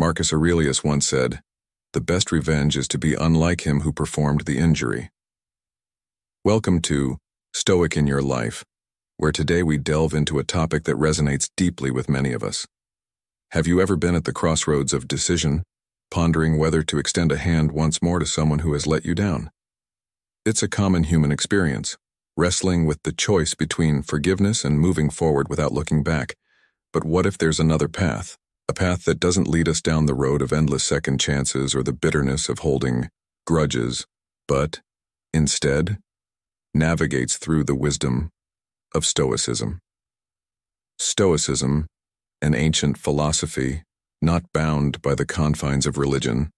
Marcus Aurelius once said, "The best revenge is to be unlike him who performed the injury." Welcome to Stoic In Your Life, where today we delve into a topic that resonates deeply with many of us. Have you ever been at the crossroads of decision, pondering whether to extend a hand once more to someone who has let you down? It's a common human experience, wrestling with the choice between forgiveness and moving forward without looking back. But what if there's another path? A path that doesn't lead us down the road of endless second chances or the bitterness of holding grudges, but instead navigates through the wisdom of Stoicism. Stoicism, an ancient philosophy not bound by the confines of religion,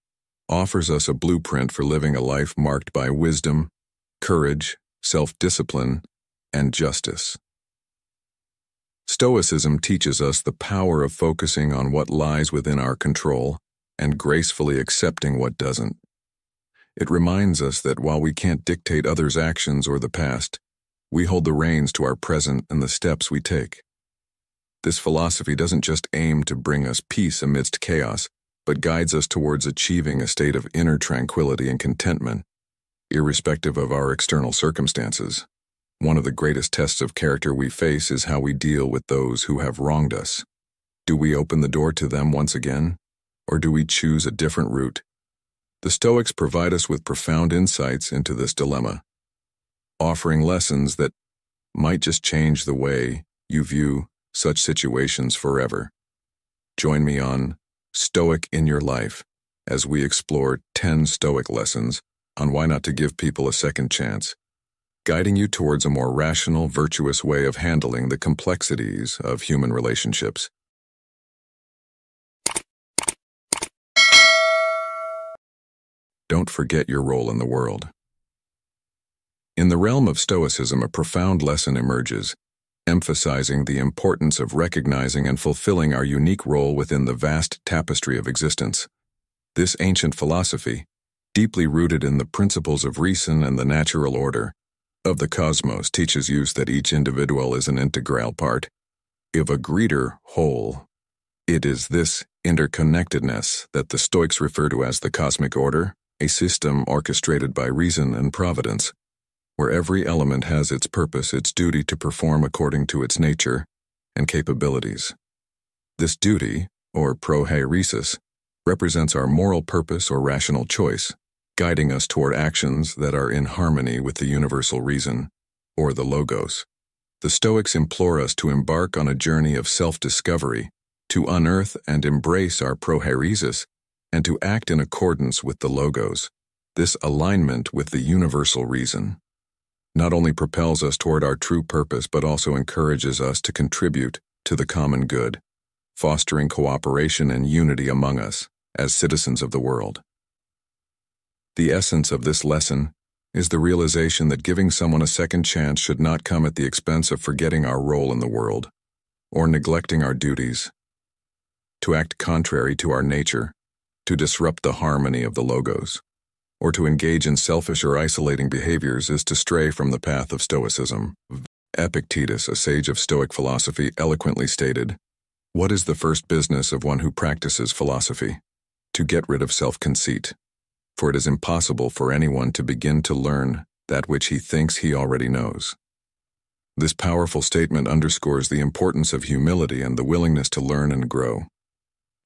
offers us a blueprint for living a life marked by wisdom, courage, self-discipline, and justice. Stoicism teaches us the power of focusing on what lies within our control and gracefully accepting what doesn't. It reminds us that while we can't dictate others' actions or the past, we hold the reins to our present and the steps we take. This philosophy doesn't just aim to bring us peace amidst chaos, but guides us towards achieving a state of inner tranquility and contentment, irrespective of our external circumstances. One of the greatest tests of character we face is how we deal with those who have wronged us. Do we open the door to them once again, or do we choose a different route? The Stoics provide us with profound insights into this dilemma, offering lessons that might just change the way you view such situations forever. Join me on Stoic In Your Life as we explore 10 Stoic lessons on why not to give people a second chance, guiding you towards a more rational, virtuous way of handling the complexities of human relationships. Don't forget your role in the world. In the realm of Stoicism, a profound lesson emerges, emphasizing the importance of recognizing and fulfilling our unique role within the vast tapestry of existence. This ancient philosophy, deeply rooted in the principles of reason and the natural order of the cosmos, teaches us that each individual is an integral part of a greater whole. It is this interconnectedness that the Stoics refer to as the cosmic order, a system orchestrated by reason and providence, where every element has its purpose, its duty to perform according to its nature and capabilities. This duty, or prohairesis, represents our moral purpose or rational choice, guiding us toward actions that are in harmony with the universal reason, or the logos. The Stoics implore us to embark on a journey of self-discovery, to unearth and embrace our prohairesis, and to act in accordance with the logos. This alignment with the universal reason not only propels us toward our true purpose, but also encourages us to contribute to the common good, fostering cooperation and unity among us as citizens of the world. The essence of this lesson is the realization that giving someone a second chance should not come at the expense of forgetting our role in the world or neglecting our duties. To act contrary to our nature, to disrupt the harmony of the logos, or to engage in selfish or isolating behaviors is to stray from the path of Stoicism. Epictetus, a sage of Stoic philosophy, eloquently stated, "What is the first business of one who practices philosophy? To get rid of self-conceit. For it is impossible for anyone to begin to learn that which he thinks he already knows." This powerful statement underscores the importance of humility and the willingness to learn and grow.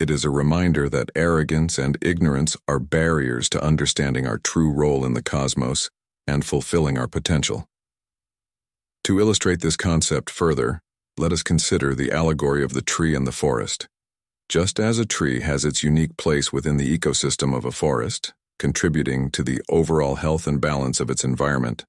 It is a reminder that arrogance and ignorance are barriers to understanding our true role in the cosmos and fulfilling our potential. To illustrate this concept further, let us consider the allegory of the tree and the forest. Just as a tree has its unique place within the ecosystem of a forest, contributing to the overall health and balance of its environment,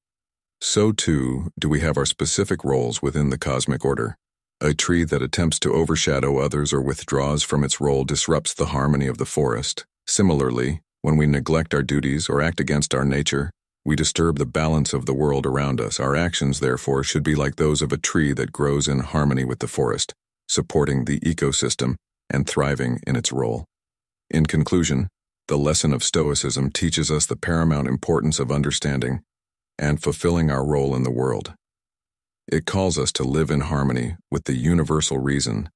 so too do we have our specific roles within the cosmic order. A tree that attempts to overshadow others or withdraws from its role disrupts the harmony of the forest. Similarly, when we neglect our duties or act against our nature, we disturb the balance of the world around us. Our actions, therefore, should be like those of a tree that grows in harmony with the forest, supporting the ecosystem and thriving in its role. In conclusion, the lesson of Stoicism teaches us the paramount importance of understanding and fulfilling our role in the world. It calls us to live in harmony with the universal reason,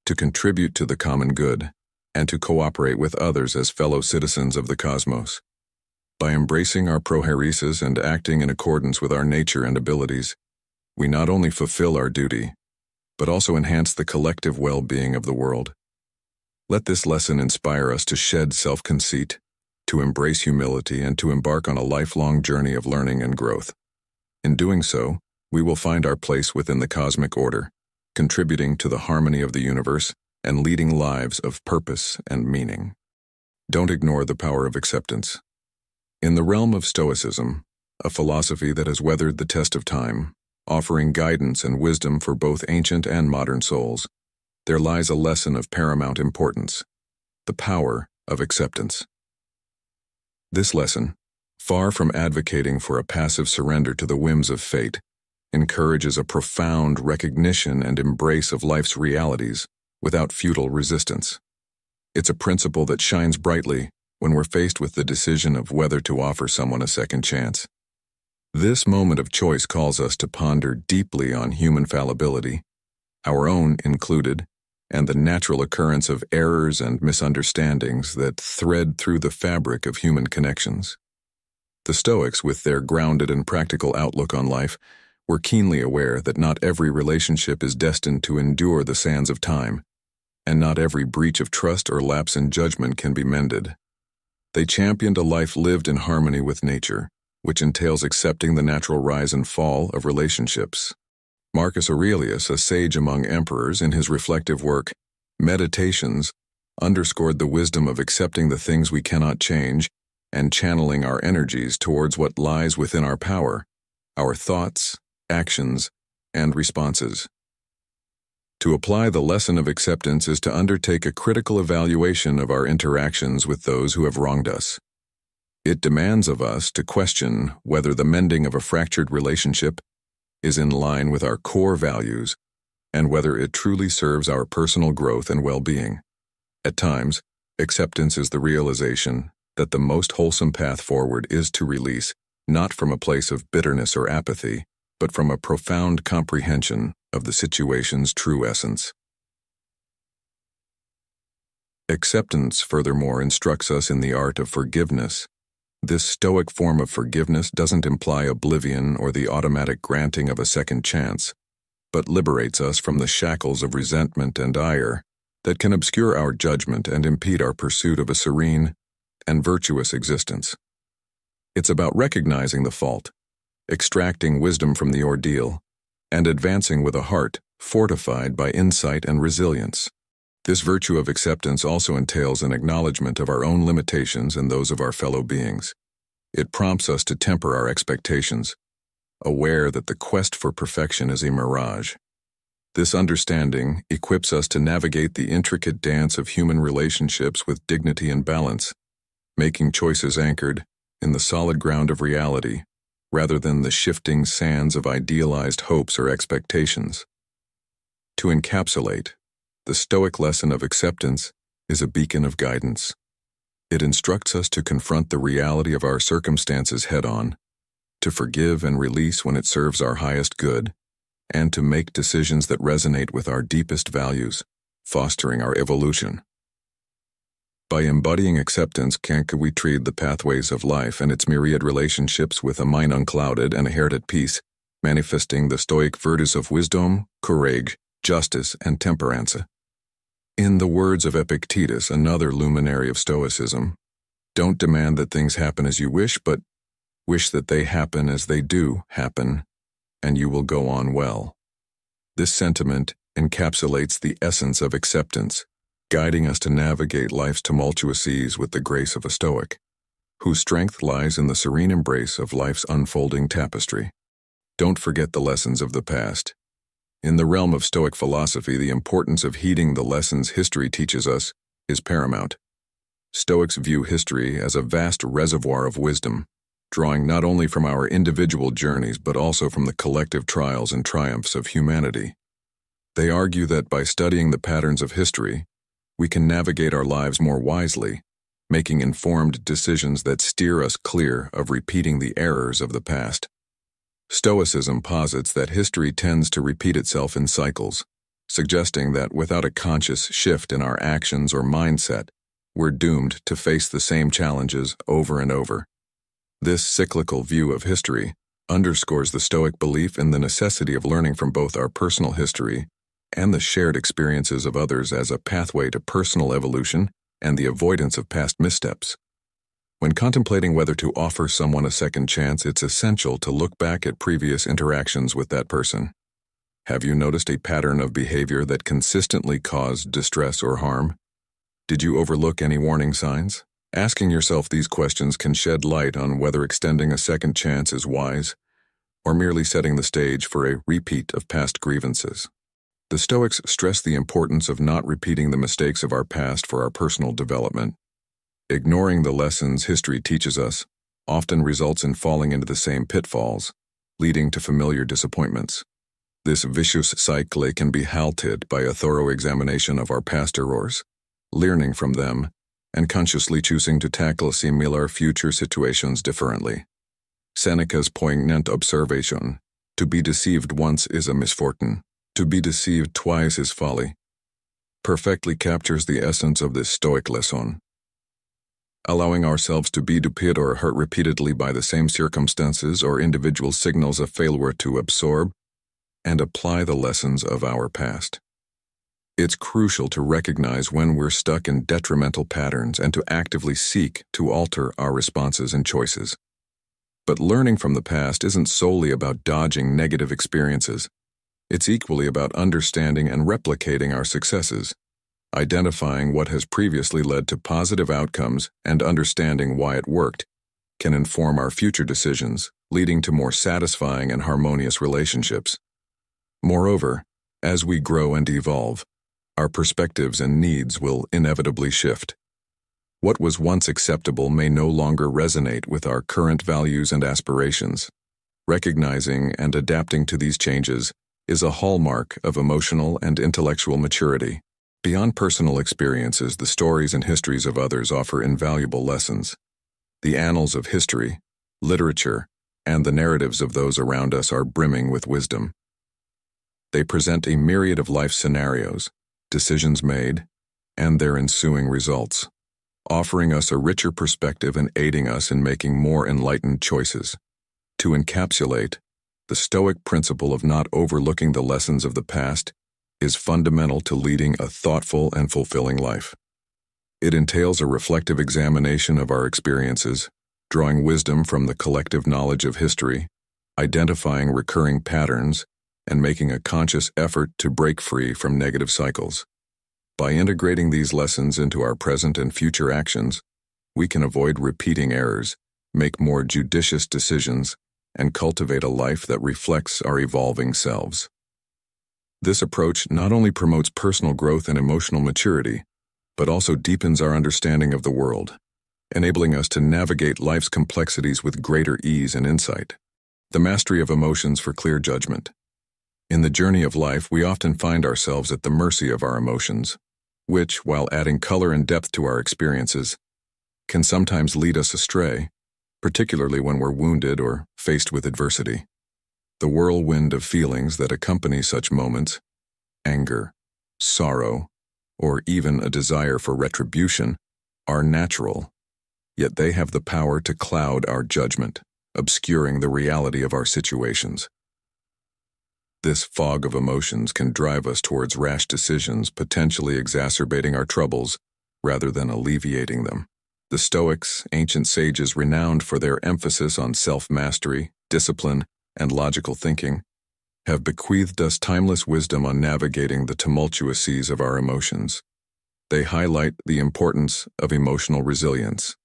to contribute to the common good, and to cooperate with others as fellow citizens of the cosmos. By embracing our prohairesis and acting in accordance with our nature and abilities, we not only fulfill our duty, but also enhance the collective well-being of the world. Let this lesson inspire us to shed self-conceit, to embrace humility, and to embark on a lifelong journey of learning and growth. In doing so, we will find our place within the cosmic order, contributing to the harmony of the universe and leading lives of purpose and meaning. Don't ignore the power of acceptance. In the realm of Stoicism, a philosophy that has weathered the test of time, offering guidance and wisdom for both ancient and modern souls, there lies a lesson of paramount importance: the power of acceptance. This lesson, far from advocating for a passive surrender to the whims of fate, encourages a profound recognition and embrace of life's realities without futile resistance. It's a principle that shines brightly when we're faced with the decision of whether to offer someone a second chance. This moment of choice calls us to ponder deeply on human fallibility, our own included, and the natural occurrence of errors and misunderstandings that thread through the fabric of human connections. The Stoics, with their grounded and practical outlook on life, were keenly aware that not every relationship is destined to endure the sands of time, and not every breach of trust or lapse in judgment can be mended. They championed a life lived in harmony with nature, which entails accepting the natural rise and fall of relationships. Marcus Aurelius, a sage among emperors, in his reflective work, Meditations, underscored the wisdom of accepting the things we cannot change and channeling our energies towards what lies within our power, our thoughts, actions, and responses. To apply the lesson of acceptance is to undertake a critical evaluation of our interactions with those who have wronged us. It demands of us to question whether the mending of a fractured relationship is in line with our core values and whether it truly serves our personal growth and well-being. At times, acceptance is the realization that the most wholesome path forward is to release, not from a place of bitterness or apathy, but from a profound comprehension of the situation's true essence. Acceptance, furthermore, instructs us in the art of forgiveness. This Stoic form of forgiveness doesn't imply oblivion or the automatic granting of a second chance, but liberates us from the shackles of resentment and ire that can obscure our judgment and impede our pursuit of a serene and virtuous existence. It's about recognizing the fault, extracting wisdom from the ordeal, and advancing with a heart fortified by insight and resilience. This virtue of acceptance also entails an acknowledgement of our own limitations and those of our fellow beings. It prompts us to temper our expectations, aware that the quest for perfection is a mirage. This understanding equips us to navigate the intricate dance of human relationships with dignity and balance, making choices anchored in the solid ground of reality rather than the shifting sands of idealized hopes or expectations. To encapsulate, the Stoic lesson of acceptance is a beacon of guidance. It instructs us to confront the reality of our circumstances head-on, to forgive and release when it serves our highest good, and to make decisions that resonate with our deepest values, fostering our evolution. By embodying acceptance, can we tread the pathways of life and its myriad relationships with a mind unclouded and a heart at peace, manifesting the Stoic virtues of wisdom, courage, justice, and temperance. In the words of Epictetus, another luminary of Stoicism, don't demand that things happen as you wish, but wish that they happen as they do happen, and you will go on well. This sentiment encapsulates the essence of acceptance, guiding us to navigate life's tumultuous seas with the grace of a Stoic, whose strength lies in the serene embrace of life's unfolding tapestry. Don't forget the lessons of the past. In the realm of Stoic philosophy, the importance of heeding the lessons history teaches us is paramount. Stoics view history as a vast reservoir of wisdom, drawing not only from our individual journeys but also from the collective trials and triumphs of humanity. They argue that by studying the patterns of history, we can navigate our lives more wisely, making informed decisions that steer us clear of repeating the errors of the past. Stoicism posits that history tends to repeat itself in cycles, suggesting that without a conscious shift in our actions or mindset, we're doomed to face the same challenges over and over. This cyclical view of history underscores the Stoic belief in the necessity of learning from both our personal history and the shared experiences of others as a pathway to personal evolution and the avoidance of past missteps. When contemplating whether to offer someone a second chance, it's essential to look back at previous interactions with that person. Have you noticed a pattern of behavior that consistently caused distress or harm? Did you overlook any warning signs? Asking yourself these questions can shed light on whether extending a second chance is wise or merely setting the stage for a repeat of past grievances. The Stoics stress the importance of not repeating the mistakes of our past for our personal development. Ignoring the lessons history teaches us often results in falling into the same pitfalls, leading to familiar disappointments. This vicious cycle can be halted by a thorough examination of our past errors, learning from them, and consciously choosing to tackle similar future situations differently. Seneca's poignant observation, "To be deceived once is a misfortune, to be deceived twice is folly," perfectly captures the essence of this Stoic lesson. Allowing ourselves to be duped or hurt repeatedly by the same circumstances or individual signals a failure to absorb and apply the lessons of our past. It's crucial to recognize when we're stuck in detrimental patterns and to actively seek to alter our responses and choices. But learning from the past isn't solely about dodging negative experiences. It's equally about understanding and replicating our successes, identifying what has previously led to positive outcomes and understanding why it worked can inform our future decisions, leading to more satisfying and harmonious relationships. Moreover, as we grow and evolve, our perspectives and needs will inevitably shift. What was once acceptable may no longer resonate with our current values and aspirations. Recognizing and adapting to these changes is a hallmark of emotional and intellectual maturity. Beyond personal experiences, the stories and histories of others offer invaluable lessons. The annals of history, literature, and the narratives of those around us are brimming with wisdom. They present a myriad of life scenarios, decisions made, and their ensuing results, offering us a richer perspective and aiding us in making more enlightened choices. To encapsulate, the Stoic principle of not overlooking the lessons of the past is fundamental to leading a thoughtful and fulfilling life. It entails a reflective examination of our experiences, drawing wisdom from the collective knowledge of history, identifying recurring patterns, and making a conscious effort to break free from negative cycles. By integrating these lessons into our present and future actions, we can avoid repeating errors, make more judicious decisions, and cultivate a life that reflects our evolving selves. This approach not only promotes personal growth and emotional maturity, but also deepens our understanding of the world, enabling us to navigate life's complexities with greater ease and insight. The mastery of emotions for clear judgment. In the journey of life, we often find ourselves at the mercy of our emotions, which, while adding color and depth to our experiences, can sometimes lead us astray, particularly when we're wounded or faced with adversity. The whirlwind of feelings that accompany such moments, anger, sorrow, or even a desire for retribution, are natural, yet they have the power to cloud our judgment, obscuring the reality of our situations. This fog of emotions can drive us towards rash decisions, potentially exacerbating our troubles rather than alleviating them. The Stoics, ancient sages renowned for their emphasis on self-mastery, discipline, and logical thinking, have bequeathed us timeless wisdom on navigating the tumultuous seas of our emotions. They highlight the importance of emotional resilience,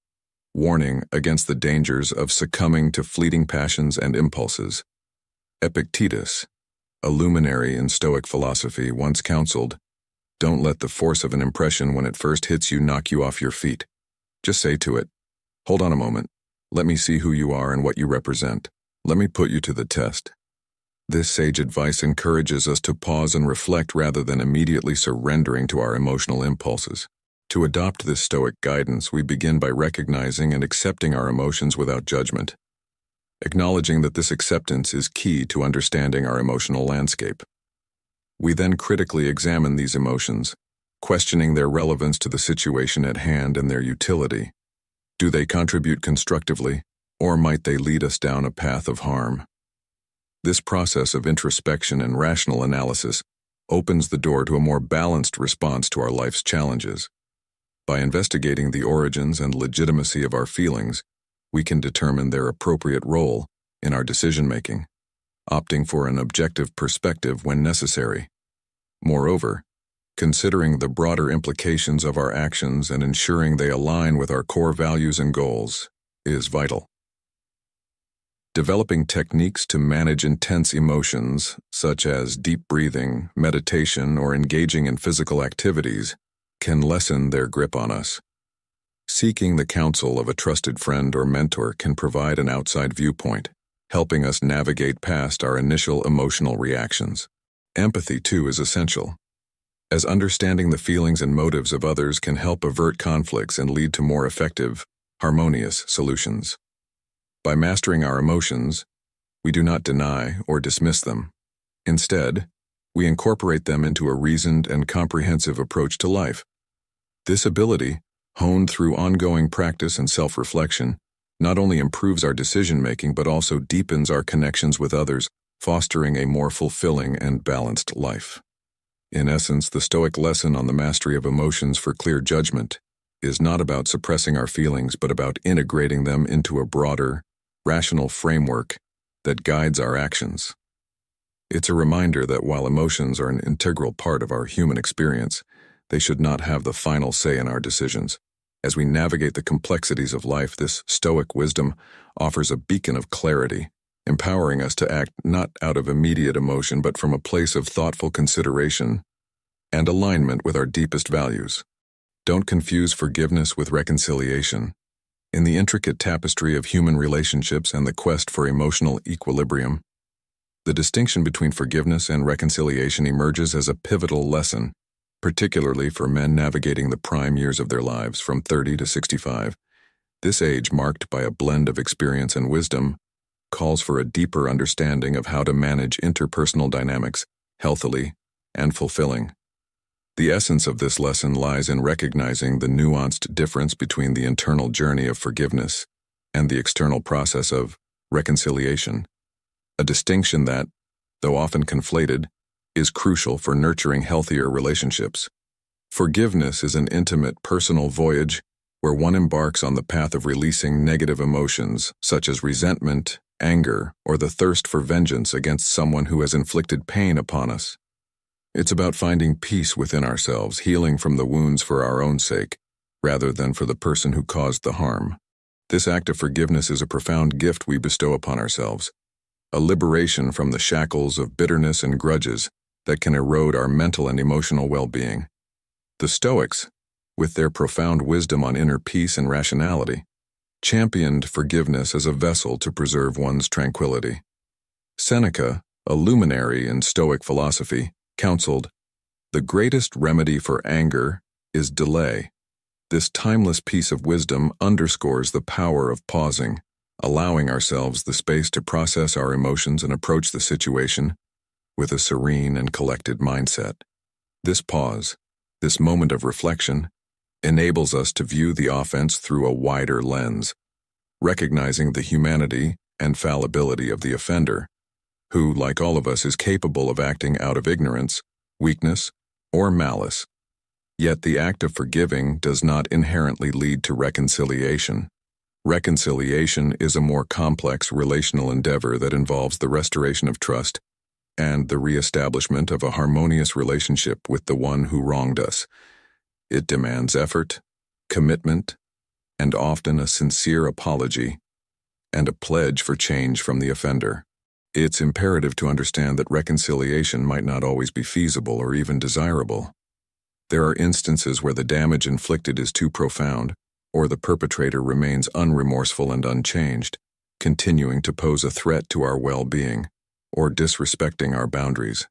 warning against the dangers of succumbing to fleeting passions and impulses. Epictetus, a luminary in Stoic philosophy, once counseled, "Don't let the force of an impression when it first hits you knock you off your feet. Just say to it, 'Hold on a moment. Let me see who you are and what you represent. Let me put you to the test.'" This sage advice encourages us to pause and reflect rather than immediately surrendering to our emotional impulses. To adopt this Stoic guidance, we begin by recognizing and accepting our emotions without judgment, acknowledging that this acceptance is key to understanding our emotional landscape. We then critically examine these emotions, questioning their relevance to the situation at hand and their utility. Do they contribute constructively, or might they lead us down a path of harm? This process of introspection and rational analysis opens the door to a more balanced response to our life's challenges. By investigating the origins and legitimacy of our feelings, we can determine their appropriate role in our decision-making, opting for an objective perspective when necessary. Moreover, considering the broader implications of our actions and ensuring they align with our core values and goals is vital. Developing techniques to manage intense emotions, such as deep breathing, meditation, or engaging in physical activities, can lessen their grip on us. Seeking the counsel of a trusted friend or mentor can provide an outside viewpoint, helping us navigate past our initial emotional reactions. Empathy, too, is essential, as understanding the feelings and motives of others can help avert conflicts and lead to more effective, harmonious solutions. By mastering our emotions, we do not deny or dismiss them. Instead, we incorporate them into a reasoned and comprehensive approach to life. This ability, honed through ongoing practice and self-reflection, not only improves our decision-making but also deepens our connections with others, fostering a more fulfilling and balanced life. In essence, the Stoic lesson on the mastery of emotions for clear judgment is not about suppressing our feelings but about integrating them into a broader, rational framework that guides our actions. It's a reminder that while emotions are an integral part of our human experience, they should not have the final say in our decisions. As we navigate the complexities of life, this Stoic wisdom offers a beacon of clarity, empowering us to act not out of immediate emotion but from a place of thoughtful consideration and alignment with our deepest values. Don't confuse forgiveness with reconciliation. In the intricate tapestry of human relationships and the quest for emotional equilibrium, the distinction between forgiveness and reconciliation emerges as a pivotal lesson, particularly for men navigating the prime years of their lives, from 30 to 65. This age, marked by a blend of experience and wisdom, calls for a deeper understanding of how to manage interpersonal dynamics healthily and fulfilling. The essence of this lesson lies in recognizing the nuanced difference between the internal journey of forgiveness and the external process of reconciliation, a distinction that, though often conflated, is crucial for nurturing healthier relationships. Forgiveness is an intimate, personal voyage where one embarks on the path of releasing negative emotions such as resentment, anger, or the thirst for vengeance against someone who has inflicted pain upon us. It's about finding peace within ourselves, healing from the wounds for our own sake, rather than for the person who caused the harm. This act of forgiveness is a profound gift we bestow upon ourselves, a liberation from the shackles of bitterness and grudges that can erode our mental and emotional well-being. The Stoics, with their profound wisdom on inner peace and rationality, championed forgiveness as a vessel to preserve one's tranquility. Seneca, a luminary in Stoic philosophy, counseled, "The greatest remedy for anger is delay." This timeless piece of wisdom underscores the power of pausing, allowing ourselves the space to process our emotions and approach the situation with a serene and collected mindset. This pause, this moment of reflection, enables us to view the offense through a wider lens, recognizing the humanity and fallibility of the offender, who, like all of us, is capable of acting out of ignorance, weakness, or malice. Yet the act of forgiving does not inherently lead to reconciliation. Reconciliation is a more complex relational endeavor that involves the restoration of trust and the reestablishment of a harmonious relationship with the one who wronged us. It demands effort, commitment, and often a sincere apology and a pledge for change from the offender. It's imperative to understand that reconciliation might not always be feasible or even desirable. There are instances where the damage inflicted is too profound, or the perpetrator remains unremorseful and unchanged, continuing to pose a threat to our well-being, or disrespecting our boundaries.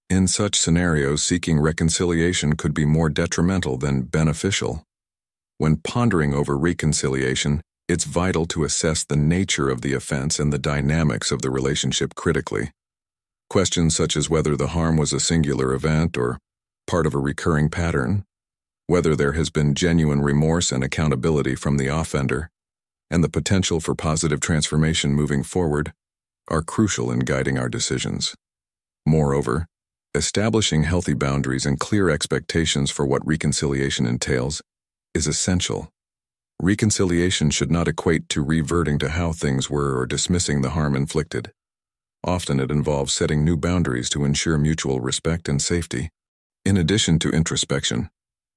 In such scenarios, seeking reconciliation could be more detrimental than beneficial. When pondering over reconciliation, it's vital to assess the nature of the offense and the dynamics of the relationship critically. Questions such as whether the harm was a singular event or part of a recurring pattern, whether there has been genuine remorse and accountability from the offender, and the potential for positive transformation moving forward, are crucial in guiding our decisions. Moreover, establishing healthy boundaries and clear expectations for what reconciliation entails is essential. Reconciliation should not equate to reverting to how things were or dismissing the harm inflicted. Often it involves setting new boundaries to ensure mutual respect and safety. In addition to introspection,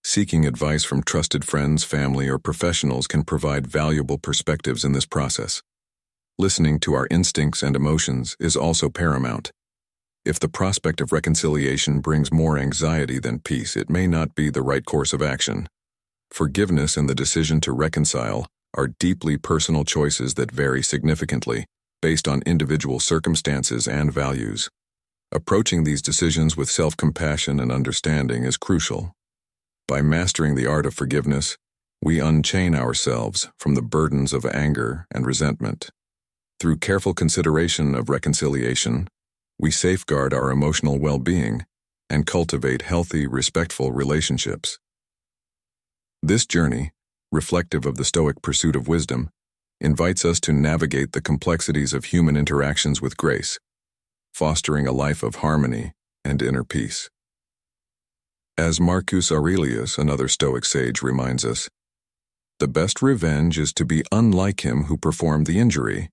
seeking advice from trusted friends, family, or professionals can provide valuable perspectives in this process. Listening to our instincts and emotions is also paramount. If the prospect of reconciliation brings more anxiety than peace, it may not be the right course of action. Forgiveness and the decision to reconcile are deeply personal choices that vary significantly based on individual circumstances and values. Approaching these decisions with self-compassion and understanding is crucial. By mastering the art of forgiveness, we unchain ourselves from the burdens of anger and resentment. Through careful consideration of reconciliation, we safeguard our emotional well-being and cultivate healthy, respectful relationships. This journey, reflective of the Stoic pursuit of wisdom, invites us to navigate the complexities of human interactions with grace, fostering a life of harmony and inner peace. As Marcus Aurelius, another Stoic sage, reminds us, the best revenge is to be unlike him who performed the injury.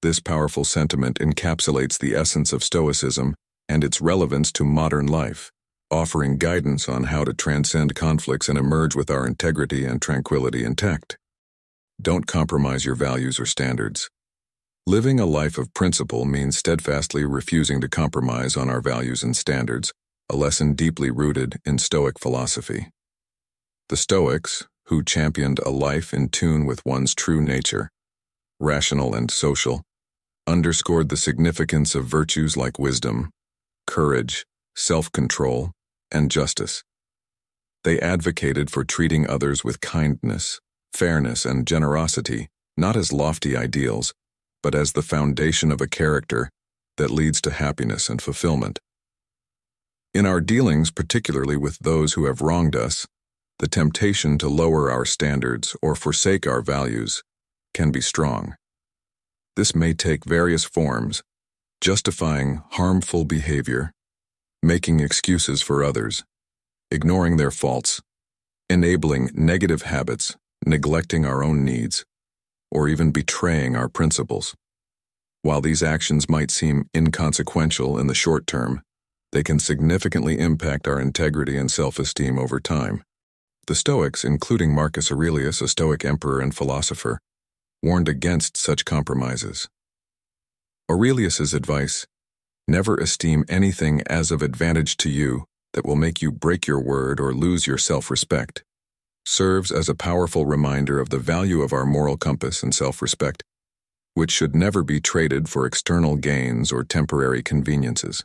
This powerful sentiment encapsulates the essence of Stoicism and its relevance to modern life, offering guidance on how to transcend conflicts and emerge with our integrity and tranquility intact. Don't compromise your values or standards. Living a life of principle means steadfastly refusing to compromise on our values and standards, a lesson deeply rooted in Stoic philosophy. The Stoics, who championed a life in tune with one's true nature, rational and social, underscored the significance of virtues like wisdom, courage, self-control, and justice. They advocated for treating others with kindness, fairness, and generosity, not as lofty ideals, but as the foundation of a character that leads to happiness and fulfillment. In our dealings, particularly with those who have wronged us, the temptation to lower our standards or forsake our values can be strong. This may take various forms, justifying harmful behavior, making excuses for others, ignoring their faults, enabling negative habits, neglecting our own needs, or even betraying our principles. While these actions might seem inconsequential in the short term, they can significantly impact our integrity and self-esteem over time. The Stoics, including Marcus Aurelius, a Stoic emperor and philosopher, warned against such compromises. Aurelius's advice, "Never esteem anything as of advantage to you that will make you break your word or lose your self-respect," serves as a powerful reminder of the value of our moral compass and self-respect, which should never be traded for external gains or temporary conveniences.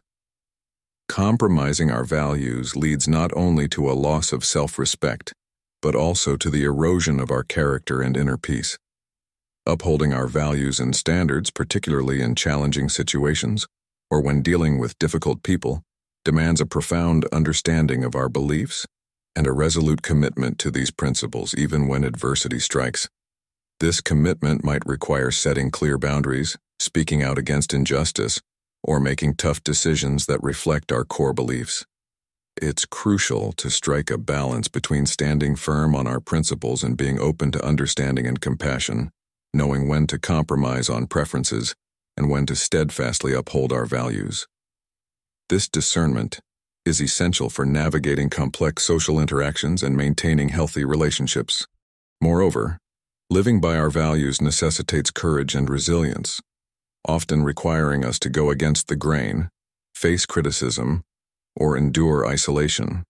Compromising our values leads not only to a loss of self-respect, but also to the erosion of our character and inner peace. Upholding our values and standards, particularly in challenging situations or when dealing with difficult people, demands a profound understanding of our beliefs and a resolute commitment to these principles even when adversity strikes. This commitment might require setting clear boundaries, speaking out against injustice, or making tough decisions that reflect our core beliefs. It's crucial to strike a balance between standing firm on our principles and being open to understanding and compassion, knowing when to compromise on preferences and when to steadfastly uphold our values. This discernment is essential for navigating complex social interactions and maintaining healthy relationships. Moreover, living by our values necessitates courage and resilience, often requiring us to go against the grain, face criticism, or endure isolation.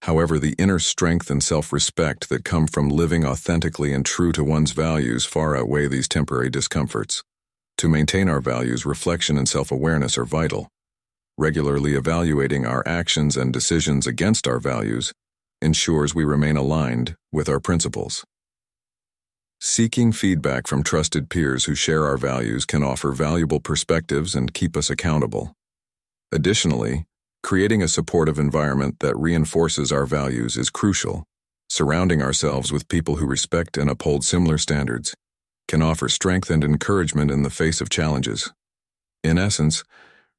However, the inner strength and self-respect that come from living authentically and true to one's values far outweigh these temporary discomforts. To maintain our values, reflection and self-awareness are vital. Regularly evaluating our actions and decisions against our values ensures we remain aligned with our principles. Seeking feedback from trusted peers who share our values can offer valuable perspectives and keep us accountable. Additionally, creating a supportive environment that reinforces our values is crucial. Surrounding ourselves with people who respect and uphold similar standards can offer strength and encouragement in the face of challenges. In essence,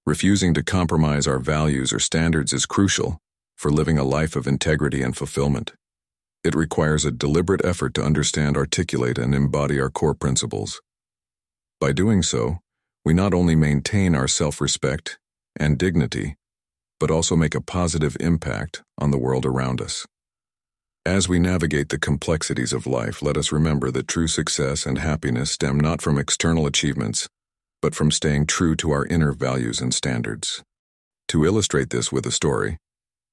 refusing to compromise our values or standards is crucial for living a life of integrity and fulfillment. It requires a deliberate effort to understand, articulate, and embody our core principles. By doing so, we not only maintain our self-respect and dignity, but also make a positive impact on the world around us. As we navigate the complexities of life, let us remember that true success and happiness stem not from external achievements, but from staying true to our inner values and standards. To illustrate this with a story,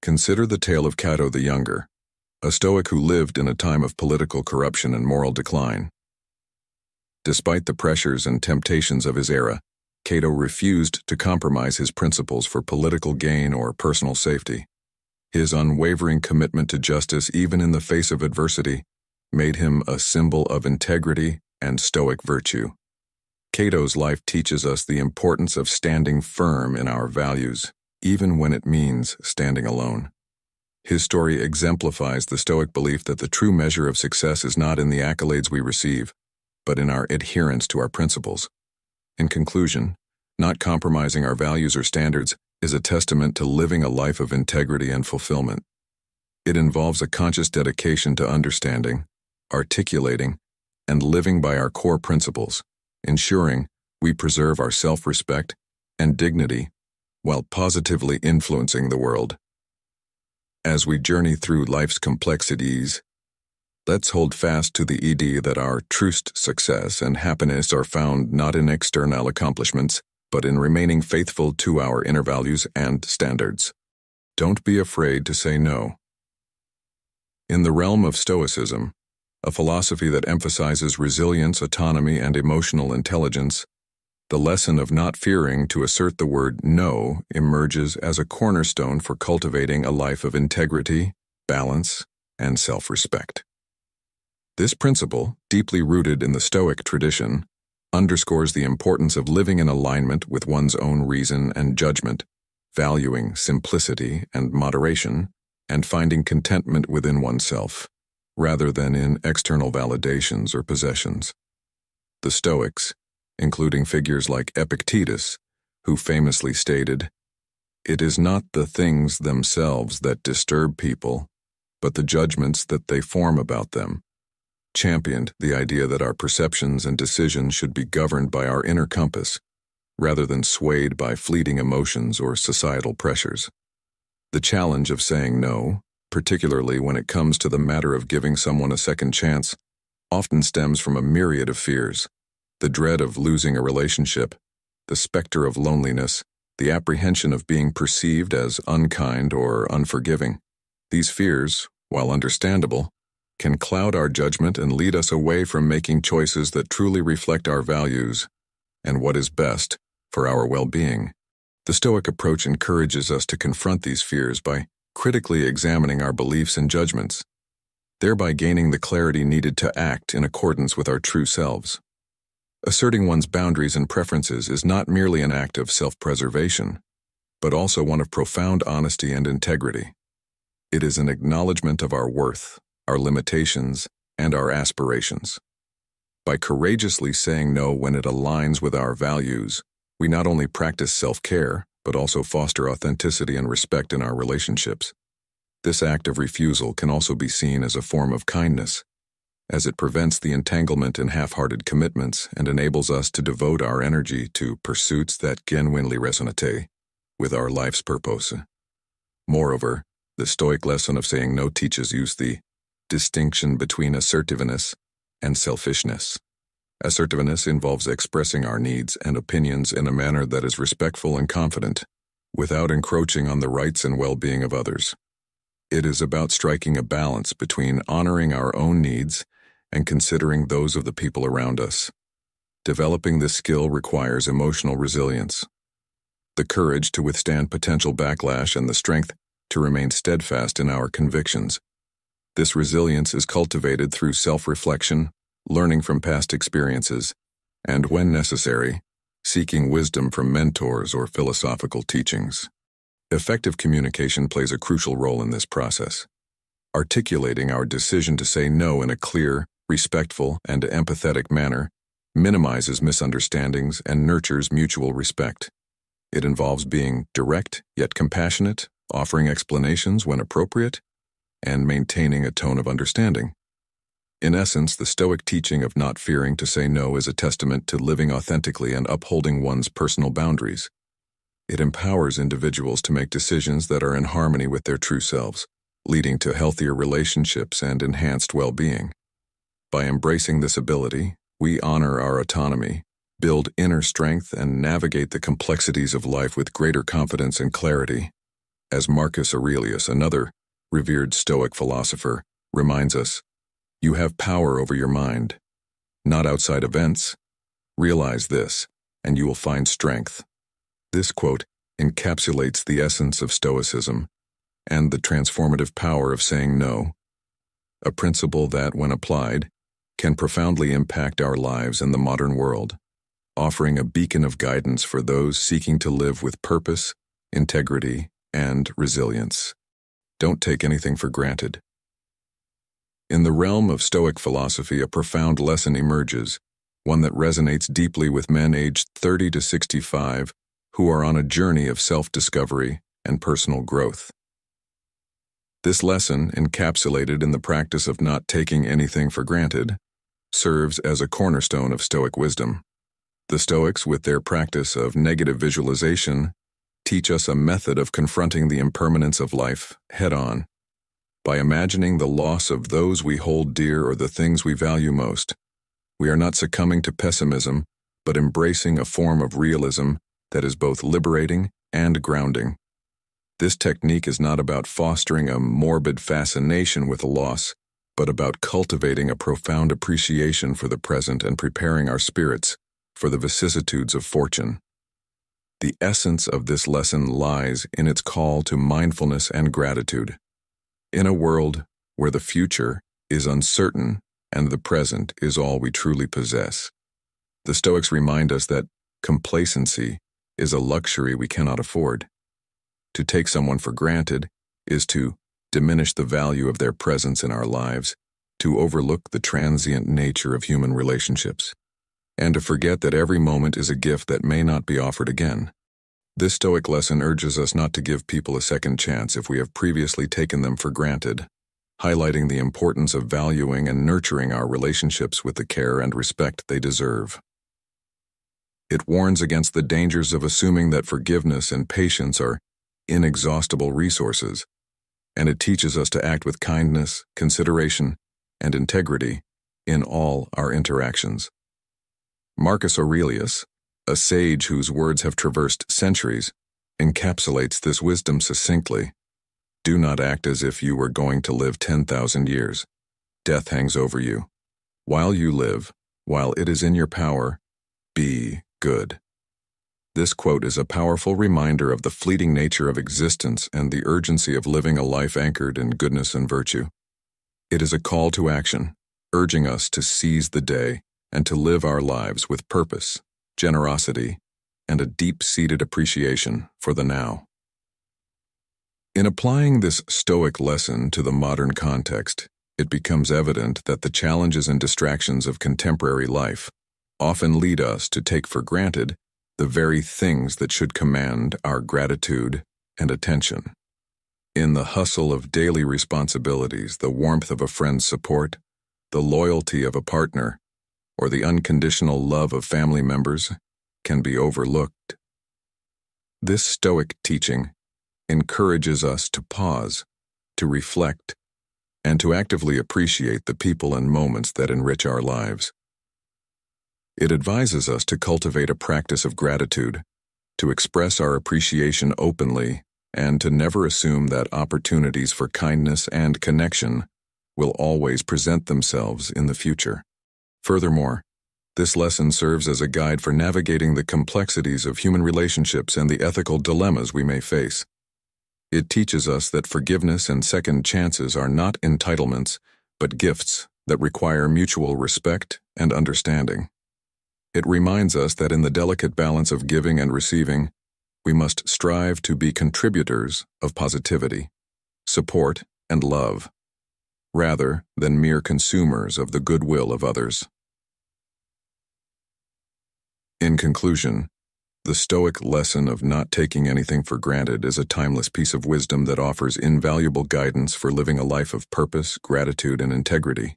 consider the tale of Cato the Younger, a Stoic who lived in a time of political corruption and moral decline. Despite the pressures and temptations of his era, Cato refused to compromise his principles for political gain or personal safety. His unwavering commitment to justice, even in the face of adversity, made him a symbol of integrity and Stoic virtue. Cato's life teaches us the importance of standing firm in our values, even when it means standing alone. His story exemplifies the Stoic belief that the true measure of success is not in the accolades we receive, but in our adherence to our principles. In conclusion, not compromising our values or standards is a testament to living a life of integrity and fulfillment. It involves a conscious dedication to understanding, articulating, and living by our core principles, ensuring we preserve our self-respect and dignity while positively influencing the world. As we journey through life's complexities, let's hold fast to the idea that our truest success and happiness are found not in external accomplishments, but in remaining faithful to our inner values and standards. Don't be afraid to say no. In the realm of Stoicism, a philosophy that emphasizes resilience, autonomy, and emotional intelligence, the lesson of not fearing to assert the word no emerges as a cornerstone for cultivating a life of integrity, balance, and self-respect. This principle, deeply rooted in the Stoic tradition, underscores the importance of living in alignment with one's own reason and judgment, valuing simplicity and moderation, and finding contentment within oneself, rather than in external validations or possessions. The Stoics, including figures like Epictetus, who famously stated, "It is not the things themselves that disturb people, but the judgments that they form about them," championed the idea that our perceptions and decisions should be governed by our inner compass, rather than swayed by fleeting emotions or societal pressures. The challenge of saying no, particularly when it comes to the matter of giving someone a second chance, often stems from a myriad of fears: the dread of losing a relationship, the specter of loneliness, the apprehension of being perceived as unkind or unforgiving. These fears, while understandable, can cloud our judgment and lead us away from making choices that truly reflect our values and what is best for our well-being. The Stoic approach encourages us to confront these fears by critically examining our beliefs and judgments, thereby gaining the clarity needed to act in accordance with our true selves. Asserting one's boundaries and preferences is not merely an act of self-preservation, but also one of profound honesty and integrity. It is an acknowledgement of our worth, our limitations, and our aspirations. By courageously saying no when it aligns with our values, we not only practice self-care, but also foster authenticity and respect in our relationships. This act of refusal can also be seen as a form of kindness, as it prevents the entanglement in half-hearted commitments and enables us to devote our energy to pursuits that genuinely resonate with our life's purpose. Moreover, the Stoic lesson of saying no teaches us the distinction between assertiveness and selfishness. Assertiveness involves expressing our needs and opinions in a manner that is respectful and confident, without encroaching on the rights and well-being of others. It is about striking a balance between honoring our own needs and considering those of the people around us. Developing this skill requires emotional resilience, the courage to withstand potential backlash, and the strength to remain steadfast in our convictions. This resilience is cultivated through self-reflection, learning from past experiences, and, when necessary, seeking wisdom from mentors or philosophical teachings. Effective communication plays a crucial role in this process. Articulating our decision to say no in a clear, respectful, and empathetic manner minimizes misunderstandings and nurtures mutual respect. It involves being direct yet compassionate, offering explanations when appropriate, and maintaining a tone of understanding. In essence, the Stoic teaching of not fearing to say no is a testament to living authentically and upholding one's personal boundaries. It empowers individuals to make decisions that are in harmony with their true selves, leading to healthier relationships and enhanced well-being. By embracing this ability, we honor our autonomy, build inner strength, and navigate the complexities of life with greater confidence and clarity. As Marcus Aurelius, another revered Stoic philosopher, reminds us, you have power over your mind, not outside events. Realize this, and you will find strength. This quote encapsulates the essence of Stoicism and the transformative power of saying no, a principle that, when applied, can profoundly impact our lives in the modern world, offering a beacon of guidance for those seeking to live with purpose, integrity, and resilience. Don't take anything for granted. In the realm of Stoic philosophy, a profound lesson emerges, one that resonates deeply with men aged 30 to 65 who are on a journey of self-discovery and personal growth. This lesson, encapsulated in the practice of not taking anything for granted, serves as a cornerstone of Stoic wisdom. The Stoics, with their practice of negative visualization, teach us a method of confronting the impermanence of life head-on. By imagining the loss of those we hold dear or the things we value most, we are not succumbing to pessimism, but embracing a form of realism that is both liberating and grounding. This technique is not about fostering a morbid fascination with a loss, but about cultivating a profound appreciation for the present and preparing our spirits for the vicissitudes of fortune. The essence of this lesson lies in its call to mindfulness and gratitude. In a world where the future is uncertain and the present is all we truly possess, the Stoics remind us that complacency is a luxury we cannot afford. To take someone for granted is to diminish the value of their presence in our lives, to overlook the transient nature of human relationships, and to forget that every moment is a gift that may not be offered again. This Stoic lesson urges us not to give people a second chance if we have previously taken them for granted, highlighting the importance of valuing and nurturing our relationships with the care and respect they deserve. It warns against the dangers of assuming that forgiveness and patience are inexhaustible resources, and it teaches us to act with kindness, consideration, and integrity in all our interactions. Marcus Aurelius, a sage whose words have traversed centuries, encapsulates this wisdom succinctly. Do not act as if you were going to live 10,000 years. Death hangs over you. While you live, while it is in your power, be good. This quote is a powerful reminder of the fleeting nature of existence and the urgency of living a life anchored in goodness and virtue. It is a call to action, urging us to seize the day and to live our lives with purpose, generosity, and a deep-seated appreciation for the now. In applying this Stoic lesson to the modern context, it becomes evident that the challenges and distractions of contemporary life often lead us to take for granted the very things that should command our gratitude and attention. In the hustle of daily responsibilities, the warmth of a friend's support, the loyalty of a partner, or the unconditional love of family members can be overlooked. This Stoic teaching encourages us to pause, to reflect, and to actively appreciate the people and moments that enrich our lives. It advises us to cultivate a practice of gratitude, to express our appreciation openly, and to never assume that opportunities for kindness and connection will always present themselves in the future. Furthermore, this lesson serves as a guide for navigating the complexities of human relationships and the ethical dilemmas we may face. It teaches us that forgiveness and second chances are not entitlements, but gifts that require mutual respect and understanding. It reminds us that in the delicate balance of giving and receiving, we must strive to be contributors of positivity, support, and love, rather than mere consumers of the goodwill of others. In conclusion, the Stoic lesson of not taking anything for granted is a timeless piece of wisdom that offers invaluable guidance for living a life of purpose, gratitude, and integrity.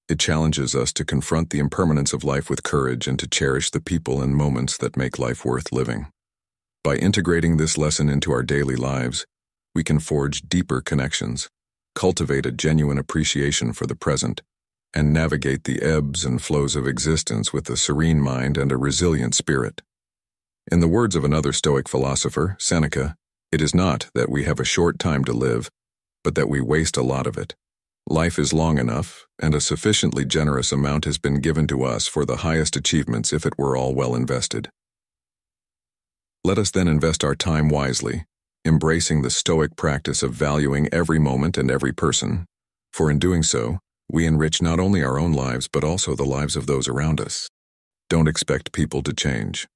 It challenges us to confront the impermanence of life with courage and to cherish the people and moments that make life worth living. By integrating this lesson into our daily lives, we can forge deeper connections, cultivate a genuine appreciation for the present, and navigate the ebbs and flows of existence with a serene mind and a resilient spirit. In the words of another Stoic philosopher, Seneca, it is not that we have a short time to live, but that we waste a lot of it. Life is long enough, and a sufficiently generous amount has been given to us for the highest achievements if it were all well invested. Let us then invest our time wisely, embracing the Stoic practice of valuing every moment and every person, for in doing so, we enrich not only our own lives but also the lives of those around us. Don't expect people to change.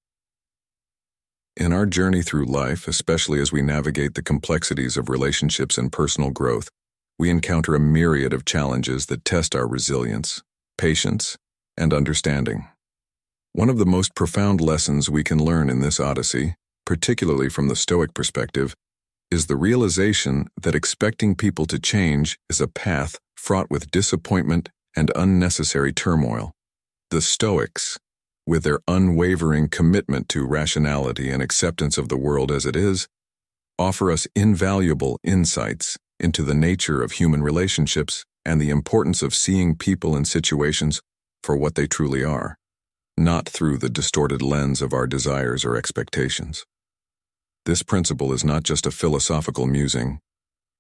In our journey through life, especially as we navigate the complexities of relationships and personal growth, we encounter a myriad of challenges that test our resilience, patience, and understanding. One of the most profound lessons we can learn in this odyssey, particularly from the Stoic perspective, is the realization that expecting people to change is a path fraught with disappointment and unnecessary turmoil. The Stoics, with their unwavering commitment to rationality and acceptance of the world as it is, offer us invaluable insights into the nature of human relationships and the importance of seeing people and situations for what they truly are, not through the distorted lens of our desires or expectations. This principle is not just a philosophical musing,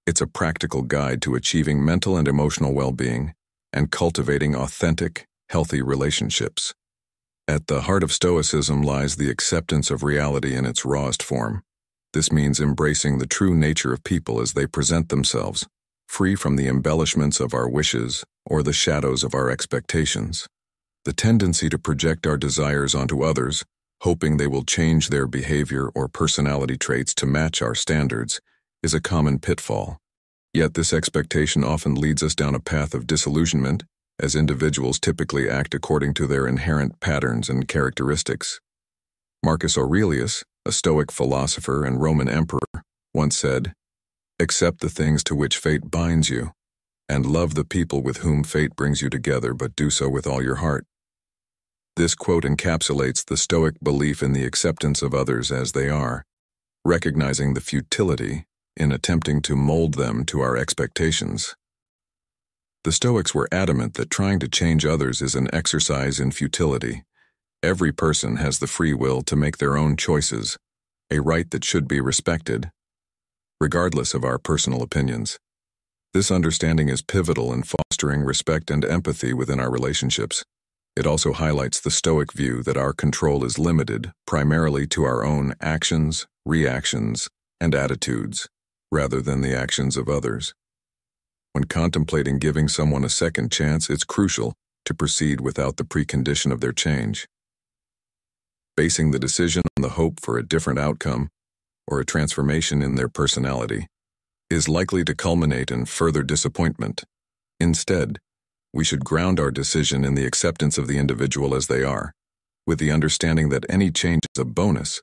it's a practical guide to achieving mental and emotional well-being and cultivating authentic, healthy relationships. At the heart of Stoicism lies the acceptance of reality in its rawest form. This means embracing the true nature of people as they present themselves, free from the embellishments of our wishes or the shadows of our expectations. The tendency to project our desires onto others, hoping they will change their behavior or personality traits to match our standards, is a common pitfall. Yet this expectation often leads us down a path of disillusionment, as individuals typically act according to their inherent patterns and characteristics. Marcus Aurelius, a Stoic philosopher and Roman emperor, once said, "Accept the things to which fate binds you, and love the people with whom fate brings you together, but do so with all your heart." This quote encapsulates the Stoic belief in the acceptance of others as they are, recognizing the futility in attempting to mold them to our expectations. The Stoics were adamant that trying to change others is an exercise in futility. Every person has the free will to make their own choices, a right that should be respected, regardless of our personal opinions. This understanding is pivotal in fostering respect and empathy within our relationships. It also highlights the Stoic view that our control is limited primarily to our own actions, reactions, and attitudes, rather than the actions of others. When contemplating giving someone a second chance, it's crucial to proceed without the precondition of their change. Basing the decision on the hope for a different outcome or a transformation in their personality is likely to culminate in further disappointment. Instead, we should ground our decision in the acceptance of the individual as they are, with the understanding that any change is a bonus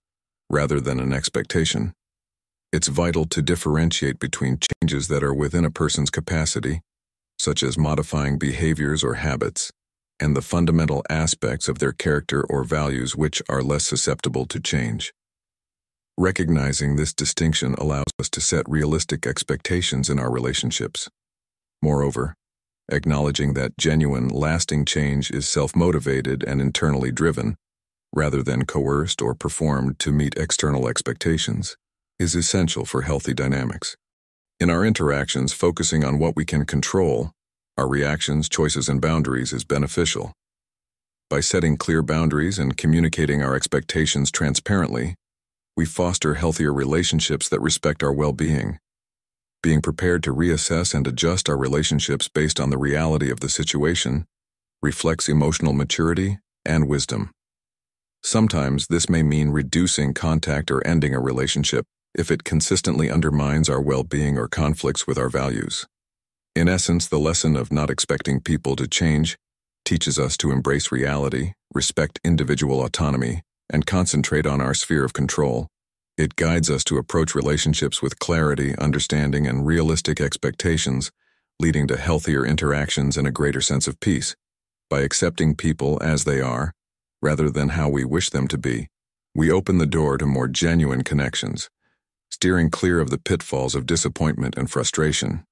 rather than an expectation. It's vital to differentiate between changes that are within a person's capacity, such as modifying behaviors or habits, and the fundamental aspects of their character or values which are less susceptible to change. Recognizing this distinction allows us to set realistic expectations in our relationships. Moreover, acknowledging that genuine, lasting change is self-motivated and internally driven, rather than coerced or performed to meet external expectations, is essential for healthy dynamics. In our interactions, focusing on what we can control, our reactions, choices, and boundaries is beneficial. By setting clear boundaries and communicating our expectations transparently, we foster healthier relationships that respect our well-being. Being prepared to reassess and adjust our relationships based on the reality of the situation reflects emotional maturity and wisdom. Sometimes this may mean reducing contact or ending a relationship if it consistently undermines our well-being or conflicts with our values. In essence, the lesson of not expecting people to change teaches us to embrace reality, respect individual autonomy, and concentrate on our sphere of control. It guides us to approach relationships with clarity, understanding, and realistic expectations, leading to healthier interactions and a greater sense of peace. By accepting people as they are, rather than how we wish them to be, we open the door to more genuine connections, steering clear of the pitfalls of disappointment and frustration.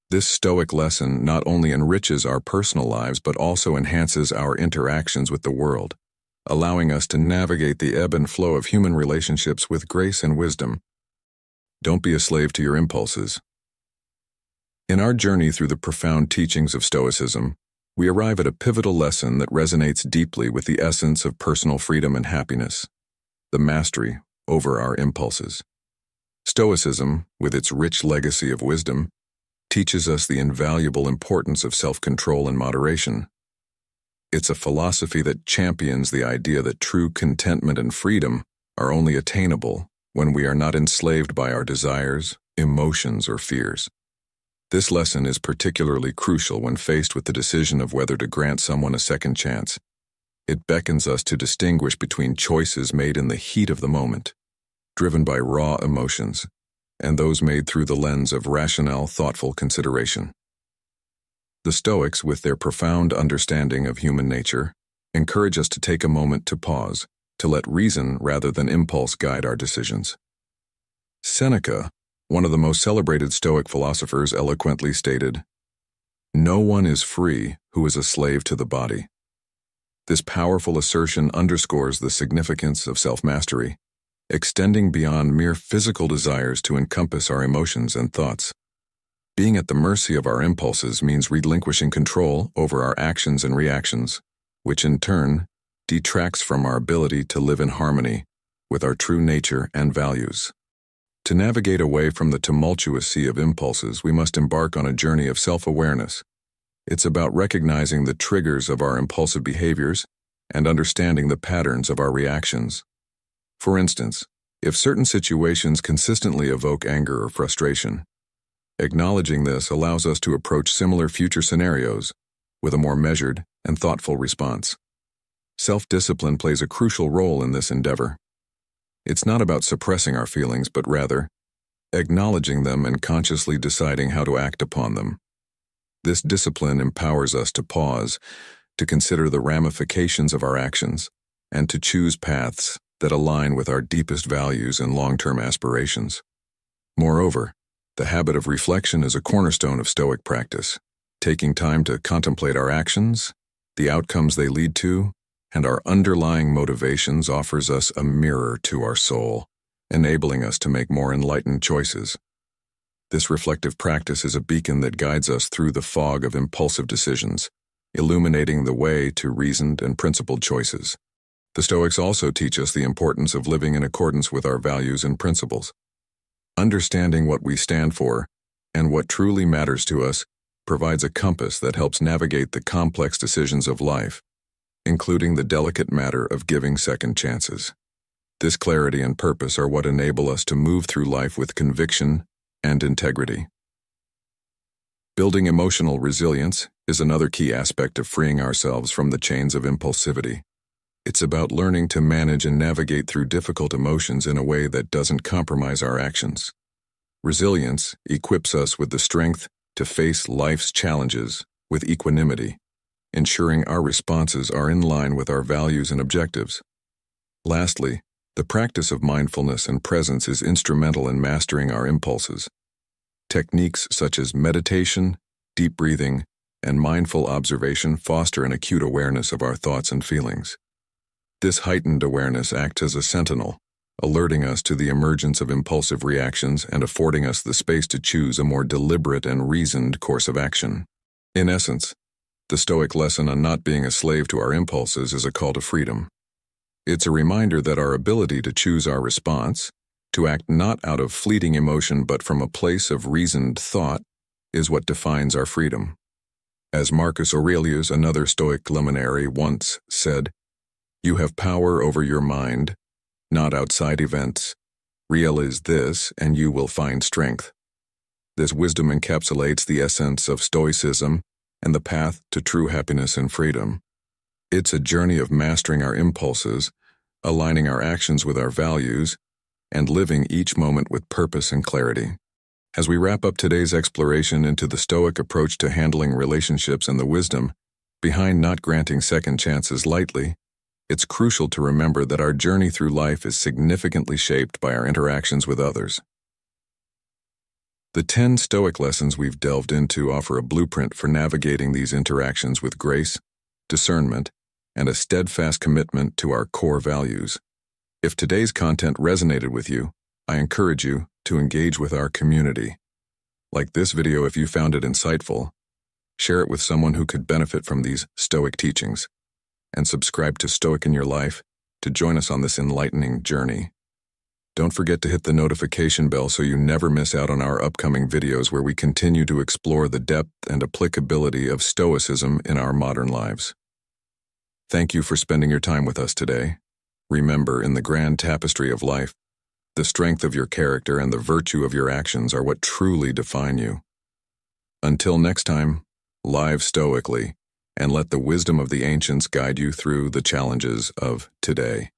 This Stoic lesson not only enriches our personal lives but also enhances our interactions with the world, allowing us to navigate the ebb and flow of human relationships with grace and wisdom. Don't be a slave to your impulses. In our journey through the profound teachings of Stoicism, we arrive at a pivotal lesson that resonates deeply with the essence of personal freedom and happiness: the mastery over our impulses. Stoicism, with its rich legacy of wisdom, teaches us the invaluable importance of self-control and moderation. It's a philosophy that champions the idea that true contentment and freedom are only attainable when we are not enslaved by our desires, emotions, or fears. This lesson is particularly crucial when faced with the decision of whether to grant someone a second chance. It beckons us to distinguish between choices made in the heat of the moment, driven by raw emotions, and those made through the lens of rational, thoughtful consideration. The Stoics, with their profound understanding of human nature, encourage us to take a moment to pause, to let reason rather than impulse guide our decisions. Seneca, one of the most celebrated Stoic philosophers, eloquently stated, "No one is free who is a slave to the body." This powerful assertion underscores the significance of self-mastery, extending beyond mere physical desires to encompass our emotions and thoughts. Being at the mercy of our impulses means relinquishing control over our actions and reactions, which in turn detracts from our ability to live in harmony with our true nature and values. To navigate away from the tumultuous sea of impulses, we must embark on a journey of self-awareness. It's about recognizing the triggers of our impulsive behaviors and understanding the patterns of our reactions. For instance, if certain situations consistently evoke anger or frustration, acknowledging this allows us to approach similar future scenarios with a more measured and thoughtful response. Self-discipline plays a crucial role in this endeavor. It's not about suppressing our feelings, but rather acknowledging them and consciously deciding how to act upon them. This discipline empowers us to pause, to consider the ramifications of our actions, and to choose paths that align with our deepest values and long-term aspirations. Moreover, the habit of reflection is a cornerstone of Stoic practice. Taking time to contemplate our actions, the outcomes they lead to, and our underlying motivations offers us a mirror to our soul, enabling us to make more enlightened choices. This reflective practice is a beacon that guides us through the fog of impulsive decisions, illuminating the way to reasoned and principled choices. The Stoics also teach us the importance of living in accordance with our values and principles. Understanding what we stand for and what truly matters to us provides a compass that helps navigate the complex decisions of life, including the delicate matter of giving second chances. This clarity and purpose are what enable us to move through life with conviction and integrity. Building emotional resilience is another key aspect of freeing ourselves from the chains of impulsivity. It's about learning to manage and navigate through difficult emotions in a way that doesn't compromise our actions. Resilience equips us with the strength to face life's challenges with equanimity, ensuring our responses are in line with our values and objectives. Lastly, the practice of mindfulness and presence is instrumental in mastering our impulses. Techniques such as meditation, deep breathing, and mindful observation foster an acute awareness of our thoughts and feelings. This heightened awareness acts as a sentinel, alerting us to the emergence of impulsive reactions and affording us the space to choose a more deliberate and reasoned course of action. In essence, the Stoic lesson on not being a slave to our impulses is a call to freedom. It's a reminder that our ability to choose our response, to act not out of fleeting emotion but from a place of reasoned thought, is what defines our freedom. As Marcus Aurelius, another Stoic luminary, once said, You have power over your mind, not outside events. Realize this, and you will find strength. This wisdom encapsulates the essence of Stoicism and the path to true happiness and freedom. It's a journey of mastering our impulses, aligning our actions with our values, and living each moment with purpose and clarity. As we wrap up today's exploration into the Stoic approach to handling relationships and the wisdom behind not granting second chances lightly, it's crucial to remember that our journey through life is significantly shaped by our interactions with others. The 10 Stoic lessons we've delved into offer a blueprint for navigating these interactions with grace, discernment, and a steadfast commitment to our core values. If today's content resonated with you, I encourage you to engage with our community. Like this video if you found it insightful, share it with someone who could benefit from these Stoic teachings, and subscribe to Stoic In Your Life to join us on this enlightening journey. Don't forget to hit the notification bell so you never miss out on our upcoming videos where we continue to explore the depth and applicability of Stoicism in our modern lives. Thank you for spending your time with us today. Remember, in the grand tapestry of life, the strength of your character and the virtue of your actions are what truly define you. Until next time, live stoically, and let the wisdom of the ancients guide you through the challenges of today.